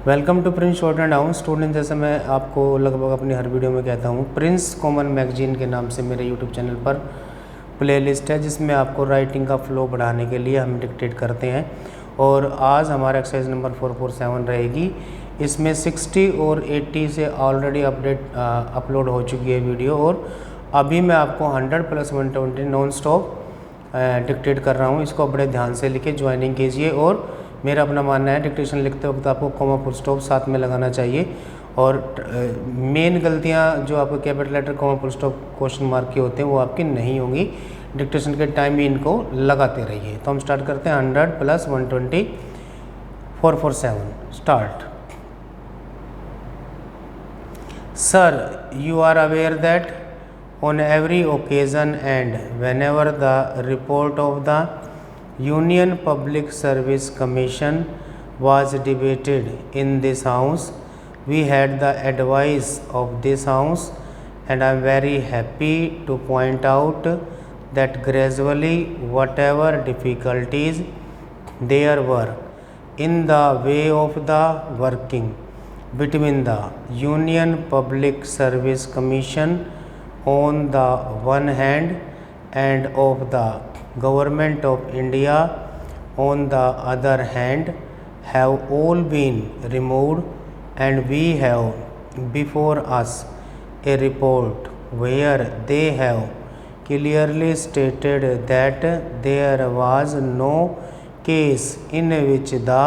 Welcome to prince short and down student. जैसे मैं आपको लगभग अपनी हर वीडियो में कहता हूँ, प्रिंस कॉमन मैगजीन के नाम से मेरे यूट्यूब चैनल पर प्लेलिस्ट है जिसमें आपको राइटिंग का फ्लो बढ़ाने के लिए हम डिक्टेट करते हैं। और आज हमारा एक्सरसाइज नंबर 447 रहेगी। इसमें 60 और 80 से ऑलरेडी अपलोड हो चुकी है वीडियो, और अभी मैं आपको 100 + 120 नॉन स्टॉप डिक्टेट कर रहा हूँ। इसको बड़े ध्यान से लिखे, ज्वाइनिंग कीजिए। और मेरा अपना मानना है डिक्टेशन लिखते वक्त आपको कॉमा फुल स्टॉप साथ में लगाना चाहिए। और मेन गलतियाँ जो आपको capital letter comma full stop question mark के होते हैं वो आपकी नहीं होंगी। डिक्टेशन के टाइम भी इनको लगाते रहिए। तो हम स्टार्ट करते हैं 100 + 120 447 start. Sir, you are aware that on every occasion and whenever the report of the Union Public Service Commission was debated in this house, we had the advice of this house, and I am very happy to point out that gradually whatever difficulties there were in the way of the working between the Union Public Service Commission on the one hand and of the Government of India on the other hand have all been removed, and we have before us a report where they have clearly stated that there was no case in which the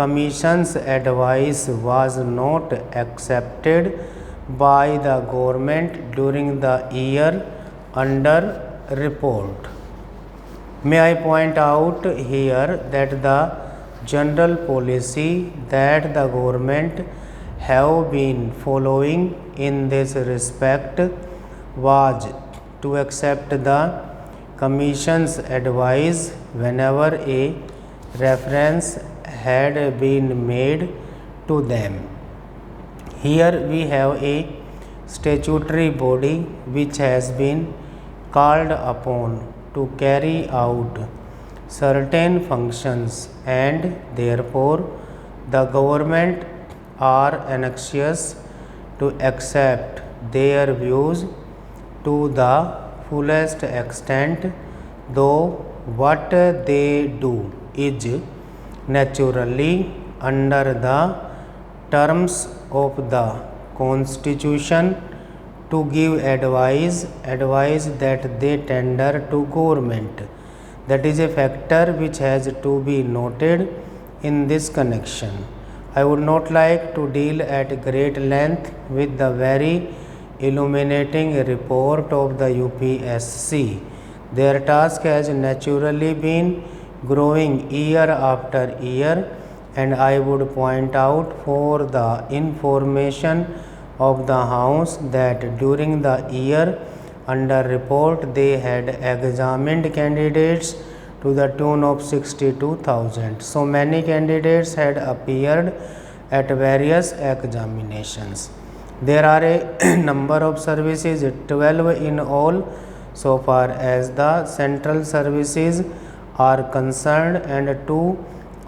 Commission's advice was not accepted by the government during the year under report. May I point out here that the general policy that the government have been following in this respect was to accept the Commission's advice whenever a reference had been made to them. Here we have a statutory body which has been called upon to carry out certain functions, and therefore the government are anxious to accept their views to the fullest extent, though what they do is naturally under the terms of the Constitution to give advice that they tender to government. That is a factor which has to be noted in this connection. I would not like to deal at great length with the very illuminating report of the UPSC. Their task has naturally been growing year after year, and I would point out for the information of the House that during the year under report they had examined candidates to the tune of 62,000. So many candidates had appeared at various examinations. There are a number of services, 12 in all, so far as the central services are concerned, and 2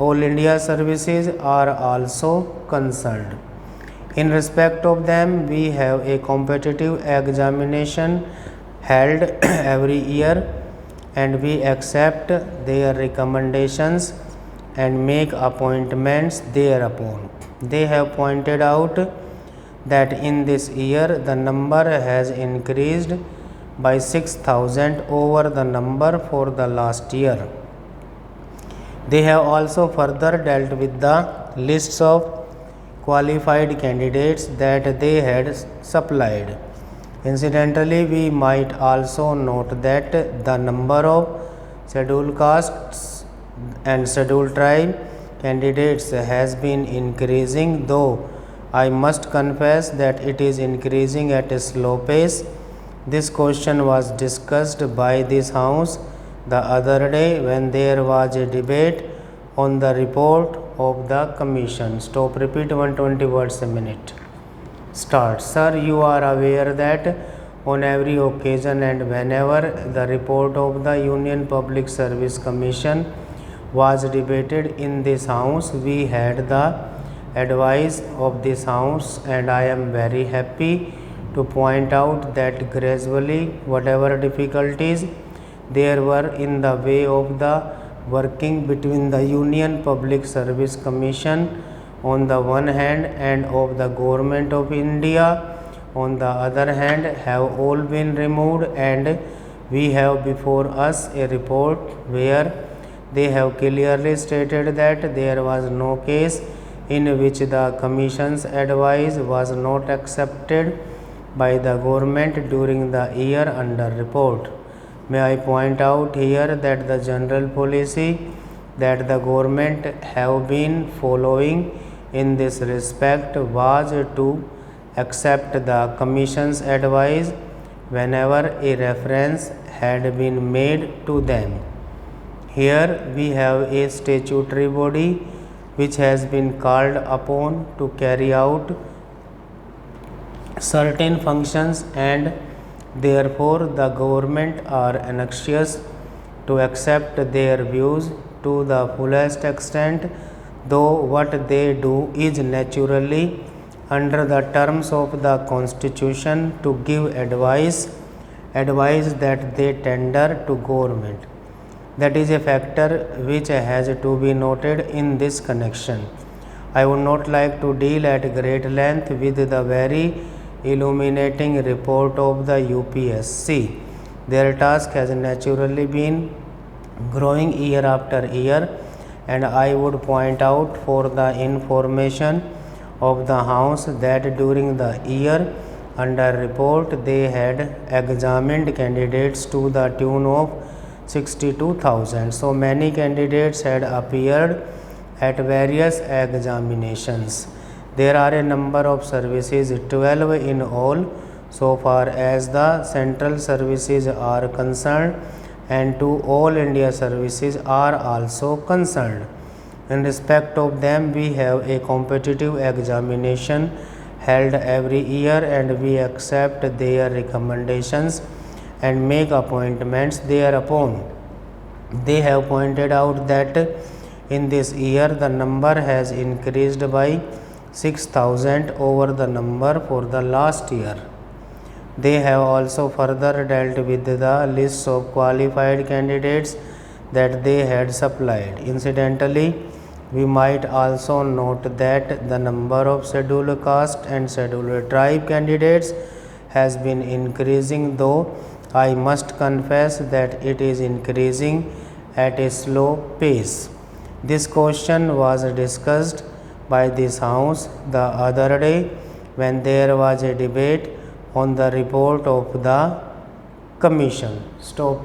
All India services are also concerned. In respect of them, we have a competitive examination held every year, and we accept their recommendations and make appointments thereupon. They have pointed out that in this year the number has increased by 6,000 over the number for the last year. They have also further dealt with the lists of qualified candidates that they had supplied. Incidentally, we might also note that the number of scheduled castes and scheduled tribe candidates has been increasing, though I must confess that it is increasing at a slow pace. This question was discussed by this House the other day when there was a debate on the report of the Commission. Stop, repeat 120 words a minute. Start. Sir, you are aware that on every occasion and whenever the report of the Union Public Service Commission was debated in this House, we had the advice of this House, and I am very happy to point out that gradually, whatever difficulties there were in the way of the working between the Union Public Service Commission on the one hand and of the Government of India on the other hand, have all been removed, and we have before us a report where they have clearly stated that there was no case in which the Commission's advice was not accepted by the government during the year under report. May I point out here that the general policy that the government have been following in this respect was to accept the Commission's advice whenever a reference had been made to them. Here we have a statutory body which has been called upon to carry out certain functions, and therefore the government are anxious to accept their views to the fullest extent, though what they do is naturally under the terms of the Constitution to give advice that they tender to government. That is a factor which has to be noted in this connection. I would not like to deal at great length with the very illuminating report of the UPSC. Their task has naturally been growing year after year, and I would point out for the information of the House that during the year under report they had examined candidates to the tune of 62,000. So many candidates had appeared at various examinations. There are a number of services, 12 in all, so far as the central services are concerned, and 2 all India services are also concerned. In respect of them, we have a competitive examination held every year, and we accept their recommendations and make appointments thereupon. They have pointed out that in this year the number has increased by 6,000 over the number for the last year. They have also further dealt with the lists of qualified candidates that they had supplied. Incidentally, we might also note that the number of scheduled caste and scheduled tribe candidates has been increasing, though I must confess that it is increasing at a slow pace. This question was discussed by this House the other day when there was a debate on the report of the Commission. Stop.